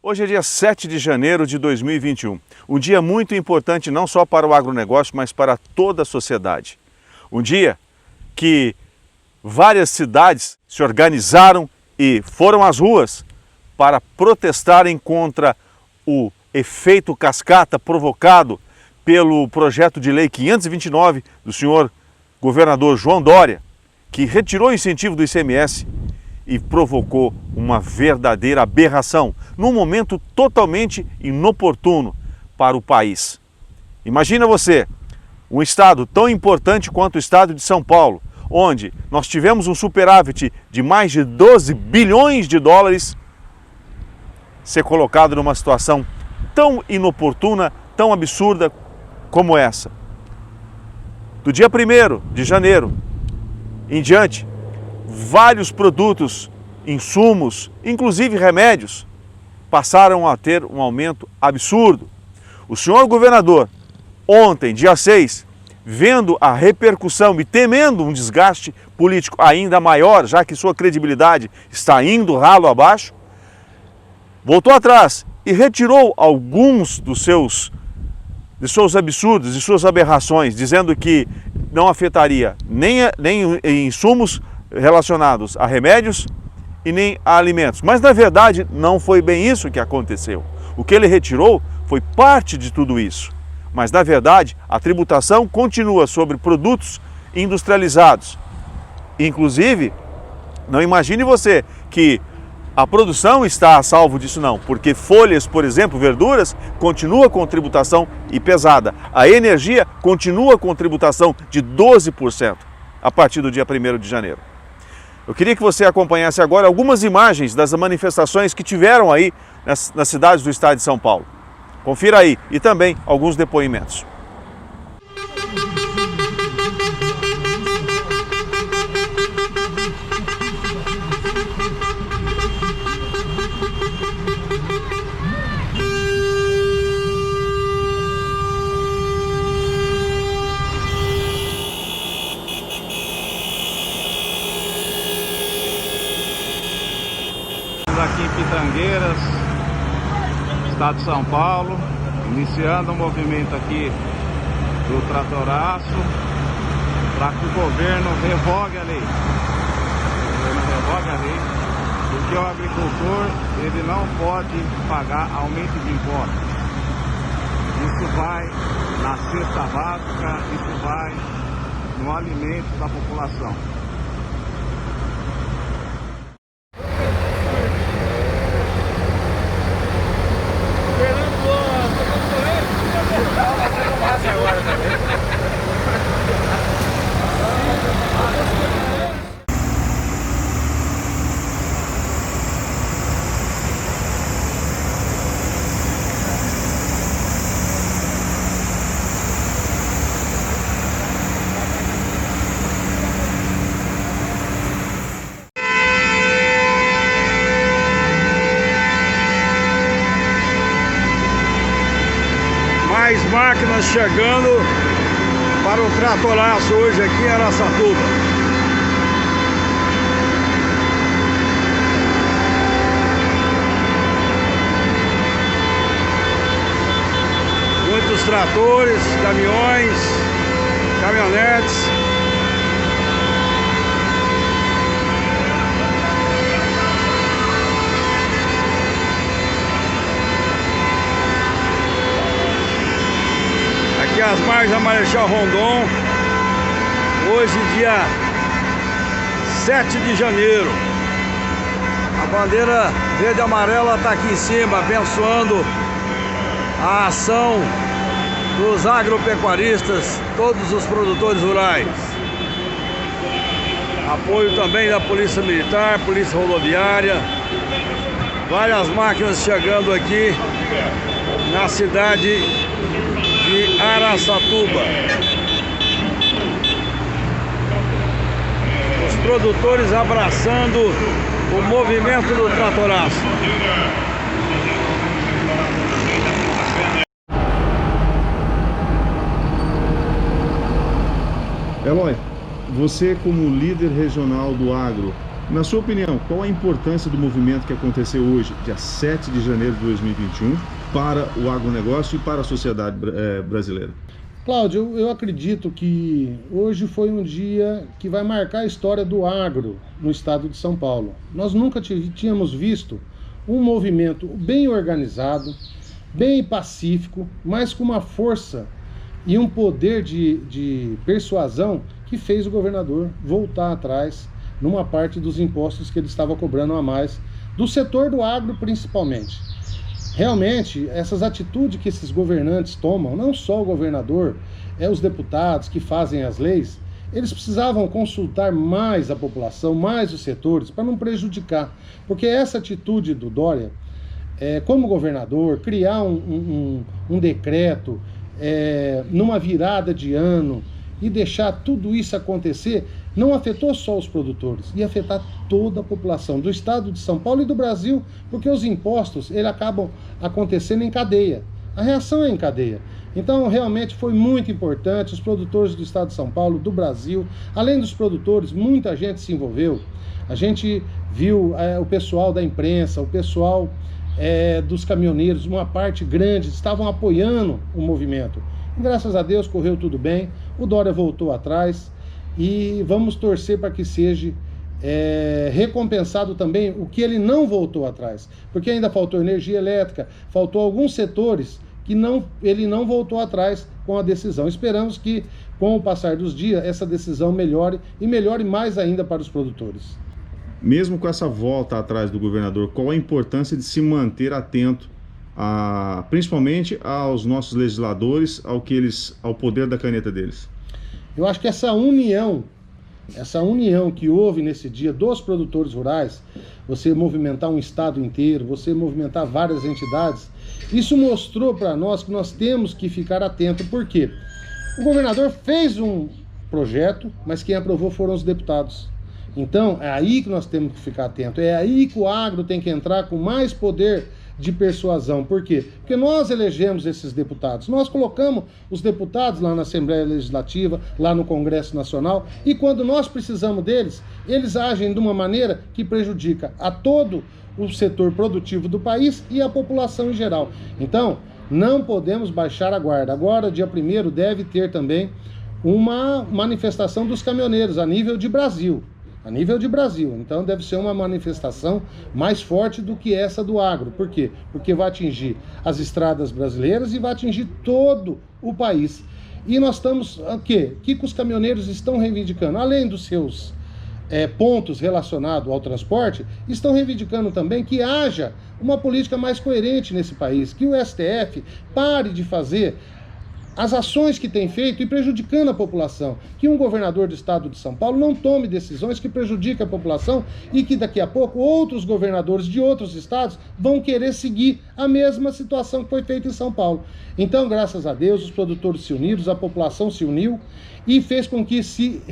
Hoje é dia 7 de janeiro de 2021, um dia muito importante não só para o agronegócio, mas para toda a sociedade. Um dia que várias cidades se organizaram e foram às ruas para protestarem contra o efeito cascata provocado pelo projeto de lei 529 do senhor governador João Dória, que retirou o incentivo do ICMS e provocou uma verdadeira aberração, num momento totalmente inoportuno para o país. Imagina você, um estado tão importante quanto o estado de São Paulo, onde nós tivemos um superávit de mais de 12 bilhões de dólares, ser colocado numa situação tão inoportuna, tão absurda como essa. Do dia 1º de janeiro em diante, vários produtos, insumos, inclusive remédios, passaram a ter um aumento absurdo. O senhor governador, ontem, dia 6, vendo a repercussão e temendo um desgaste político ainda maior, já que sua credibilidade está indo ralo abaixo, voltou atrás e retirou alguns de seus absurdos e suas aberrações, dizendo que não afetaria nem insumos relacionados a remédios e nem a alimentos. Mas, na verdade, não foi bem isso que aconteceu. O que ele retirou foi parte de tudo isso. Mas, na verdade, a tributação continua sobre produtos industrializados. Inclusive, não imagine você que a produção está a salvo disso não, porque folhas, por exemplo, verduras, continua com tributação e pesada. A energia continua com tributação de 12% a partir do dia 1º de janeiro. Eu queria que você acompanhasse agora algumas imagens das manifestações que tiveram aí nas cidades do estado de São Paulo. Confira aí e também alguns depoimentos. Aqui em Pitangueiras, estado de São Paulo, iniciando o movimento aqui do tratoraço para que o governo revogue a lei. Porque o agricultor ele não pode pagar aumento de impostos. Isso vai na cesta básica, isso vai no alimento da população. Mais máquinas chegando para o tratoraço hoje aqui em Araçatuba. Muitos tratores, caminhões, caminhonetes. Aqui as margens da Marechal Rondon, hoje dia 7 de janeiro. A bandeira verde e amarela está aqui em cima, abençoando a ação dos agropecuaristas, todos os produtores rurais. Apoio também da Polícia Militar, Polícia Rodoviária, várias máquinas chegando aqui na cidade de Araçatuba. Os produtores abraçando o movimento do tratoraço. Eloy, você como líder regional do agro, Na sua opinião, qual a importância do movimento que aconteceu hoje, dia 7 de janeiro de 2021, para o agronegócio e para a sociedade brasileira? Cláudio, eu acredito que hoje foi um dia que vai marcar a história do agro no estado de São Paulo. Nós nunca tínhamos visto um movimento bem organizado, bem pacífico, mas com uma força e um poder de persuasão que fez o governador voltar atrás numa parte dos impostos que ele estava cobrando a mais, do setor do agro principalmente. Realmente, essas atitudes que esses governantes tomam, não só o governador, os deputados que fazem as leis, eles precisavam consultar mais a população, mais os setores, para não prejudicar. Porque essa atitude do Dória, como governador, criar um decreto numa virada de ano e deixar tudo isso acontecer, não afetou só os produtores, ia afetar toda a população do estado de São Paulo e do Brasil, porque os impostos eles acabam acontecendo em cadeia. A reação é em cadeia. Então, realmente foi muito importante. Os produtores do estado de São Paulo, do Brasil, além dos produtores, muita gente se envolveu. A gente viu o pessoal da imprensa, o pessoal dos caminhoneiros, uma parte grande, estavam apoiando o movimento. E, graças a Deus, correu tudo bem. O Dória voltou atrás e vamos torcer para que seja recompensado também o que ele não voltou atrás. Porque ainda faltou energia elétrica, faltou alguns setores que ele não voltou atrás com a decisão. Esperamos que, com o passar dos dias, essa decisão melhore e melhore mais ainda para os produtores. Mesmo com essa volta atrás do governador, qual a importância de se manter atento, principalmente aos nossos legisladores, ao poder da caneta deles? Eu acho que essa união que houve nesse dia dos produtores rurais, você movimentar um estado inteiro, você movimentar várias entidades, isso mostrou para nós que nós temos que ficar atento. Por quê? O governador fez um projeto, mas quem aprovou foram os deputados. Então, é aí que nós temos que ficar atento, é aí que o agro tem que entrar com mais poder de persuasão. Por quê? Porque nós elegemos esses deputados, nós colocamos os deputados lá na Assembleia Legislativa, lá no Congresso Nacional, e quando nós precisamos deles, eles agem de uma maneira que prejudica a todo o setor produtivo do país e a população em geral. Então, não podemos baixar a guarda. Agora, dia 1º, deve ter também uma manifestação dos caminhoneiros a nível de Brasil. Então deve ser uma manifestação mais forte do que essa do agro. Por quê? Porque vai atingir as estradas brasileiras e vai atingir todo o país. E nós estamos, o que os caminhoneiros estão reivindicando? Além dos seus pontos relacionados ao transporte, estão reivindicando também que haja uma política mais coerente nesse país, que o STF pare de fazer as ações que tem feito e prejudicando a população, que um governador do estado de São Paulo não tome decisões que prejudiquem a população e que daqui a pouco outros governadores de outros estados vão querer seguir a mesma situação que foi feita em São Paulo. Então, graças a Deus, os produtores se uniram, a população se uniu e fez com que se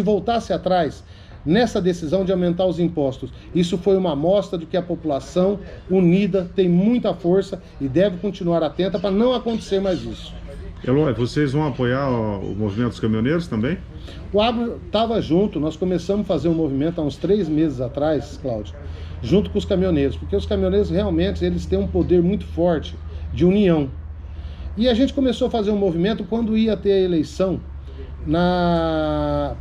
voltasse atrás nessa decisão de aumentar os impostos. Isso foi uma amostra de que a população unida tem muita força e deve continuar atenta para não acontecer mais isso. Eloy, vocês vão apoiar o movimento dos caminhoneiros também? O agro estava junto, nós começamos a fazer um movimento há uns 3 meses atrás, Cláudio, junto com os caminhoneiros, porque os caminhoneiros realmente eles têm um poder muito forte de união. E a gente começou a fazer um movimento quando ia ter a eleição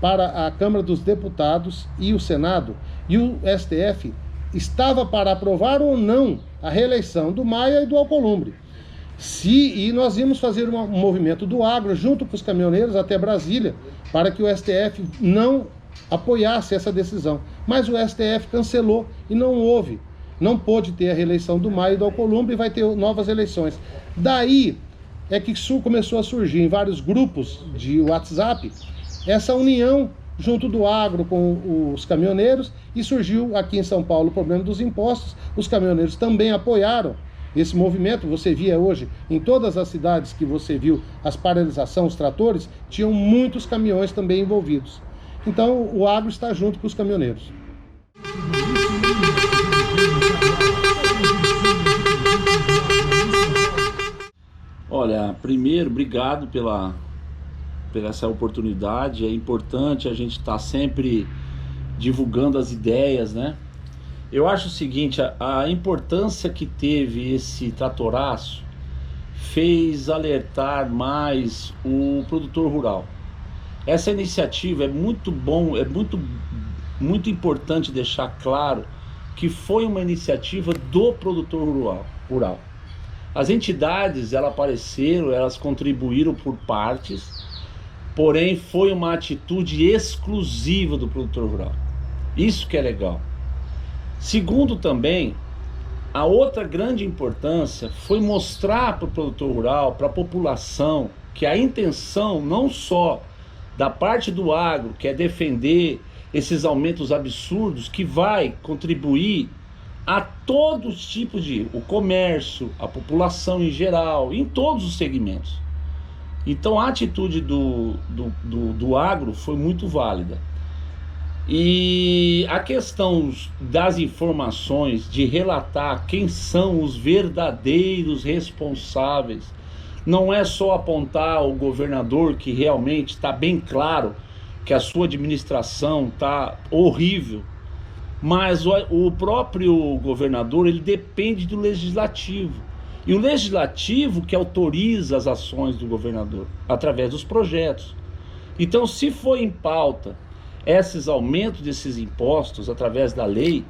para a Câmara dos Deputados e o Senado, e o STF estava para aprovar ou não a reeleição do Maia e do Alcolumbre. E nós íamos fazer um movimento do agro junto com os caminhoneiros até Brasília para que o STF não apoiasse essa decisão. Mas o STF cancelou e não pôde ter a reeleição do Maia e do Alcolumbre e vai ter novas eleições. Daí é que começou a surgir em vários grupos de WhatsApp essa união junto do agro com os caminhoneiros e surgiu aqui em São Paulo o problema dos impostos. Os caminhoneiros também apoiaram esse movimento. Você via hoje, em todas as cidades que você viu, as paralisações, os tratores, tinham muitos caminhões também envolvidos. Então, o agro está junto com os caminhoneiros. Olha, primeiro, obrigado pela essa oportunidade. É importante a gente estar sempre divulgando as ideias, né? Eu acho o seguinte, a importância que teve esse tratoraço fez alertar mais o produtor rural. Essa iniciativa é muito bom, é muito importante deixar claro que foi uma iniciativa do produtor rural. As entidades, elas apareceram, elas contribuíram por partes, porém foi uma atitude exclusiva do produtor rural. Isso que é legal. Segundo também, a outra grande importância foi mostrar para o produtor rural, para a população, que a intenção não só da parte do agro, que é defender esses aumentos absurdos, que vai contribuir a todos os tipos de, o comércio, a população em geral, em todos os segmentos. Então a atitude do agro foi muito válida. E a questão das informações, de relatar quem são os verdadeiros responsáveis, não é só apontar o governador, que realmente está bem claro que a sua administração está horrível, mas o próprio governador, ele depende do legislativo. E o legislativo que autoriza as ações do governador, através dos projetos. Então, se for em pauta esses aumentos desses impostos através da lei,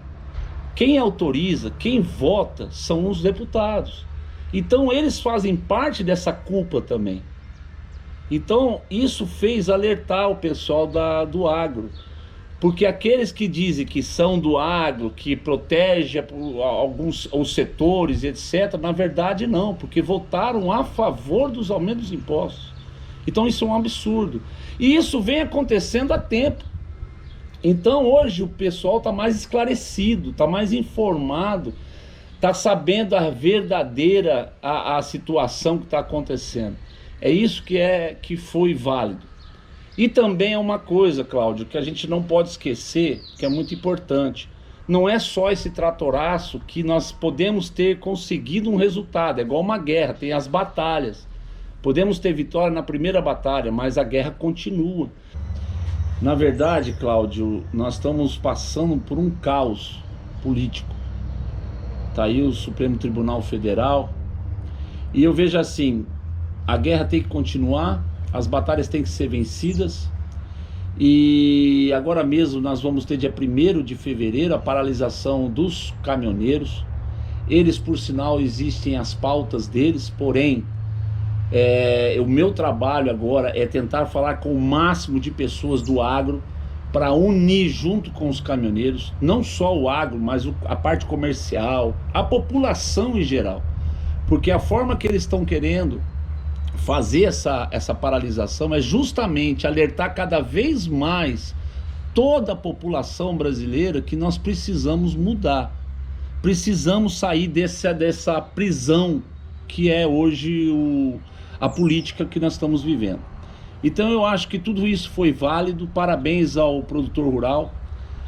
quem autoriza, quem vota são os deputados. Então eles fazem parte dessa culpa também. Então isso fez alertar o pessoal do agro, porque aqueles que dizem que são do agro, que protege alguns os setores, etc., na verdade não, porque votaram a favor dos aumentos dos impostos. Então isso é um absurdo. E isso vem acontecendo há tempo. Então hoje o pessoal está mais esclarecido, está mais informado, está sabendo a verdadeira a situação que está acontecendo. É isso que foi válido. E também é uma coisa, Cláudio, que a gente não pode esquecer, que é muito importante. Não é só esse tratoraço que nós podemos ter conseguido um resultado, é igual uma guerra, tem as batalhas. Podemos ter vitória na primeira batalha, mas a guerra continua. Na verdade, Cláudio, nós estamos passando por um caos político. Está aí o Supremo Tribunal Federal. E eu vejo assim, a guerra tem que continuar, as batalhas têm que ser vencidas. E agora mesmo nós vamos ter dia 1º de fevereiro a paralisação dos caminhoneiros. Eles, por sinal, existem as pautas deles, porém, o meu trabalho agora é tentar falar com o máximo de pessoas do agro para unir junto com os caminhoneiros, não só o agro, mas a parte comercial, a população em geral, porque a forma que eles estão querendo fazer essa paralisação é justamente alertar cada vez mais toda a população brasileira que nós precisamos mudar, precisamos sair dessa prisão que é hoje a política que nós estamos vivendo. Então eu acho que tudo isso foi válido. Parabéns ao produtor rural.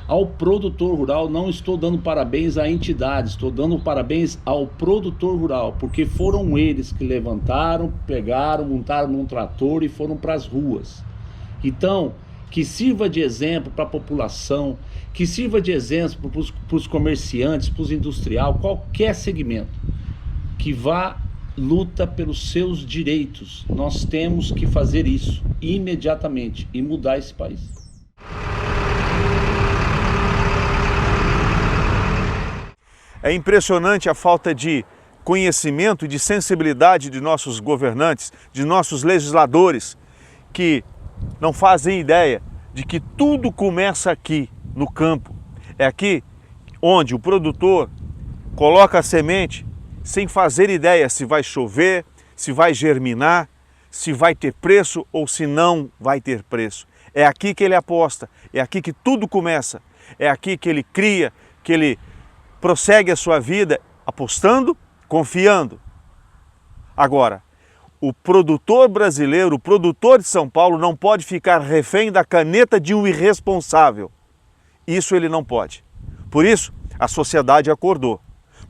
Ao produtor rural, não estou dando parabéns à entidade, estou dando parabéns ao produtor rural, porque foram eles que levantaram, pegaram, montaram num trator e foram para as ruas. Então, que sirva de exemplo para a população, que sirva de exemplo para os comerciantes, para os industriais, qualquer segmento, que vá luta pelos seus direitos. Nós temos que fazer isso imediatamente e mudar esse país. É impressionante a falta de conhecimento e de sensibilidade de nossos governantes, de nossos legisladores, que não fazem ideia de que tudo começa aqui, no campo. É aqui onde o produtor coloca a semente sem fazer ideia se vai chover, se vai germinar, se vai ter preço ou se não vai ter preço. É aqui que ele aposta, é aqui que tudo começa, é aqui que ele cria, que ele prossegue a sua vida apostando, confiando. Agora, o produtor brasileiro, o produtor de São Paulo não pode ficar refém da caneta de um irresponsável. Isso ele não pode. Por isso, a sociedade acordou.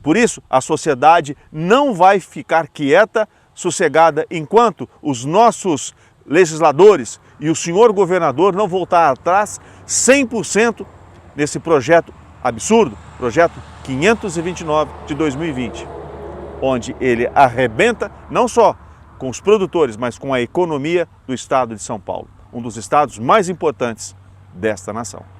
Por isso, a sociedade não vai ficar quieta, sossegada, enquanto os nossos legisladores e o senhor governador não voltar atrás 100% nesse projeto absurdo, projeto 529 de 2020, onde ele arrebenta não só com os produtores, mas com a economia do estado de São Paulo, um dos estados mais importantes desta nação.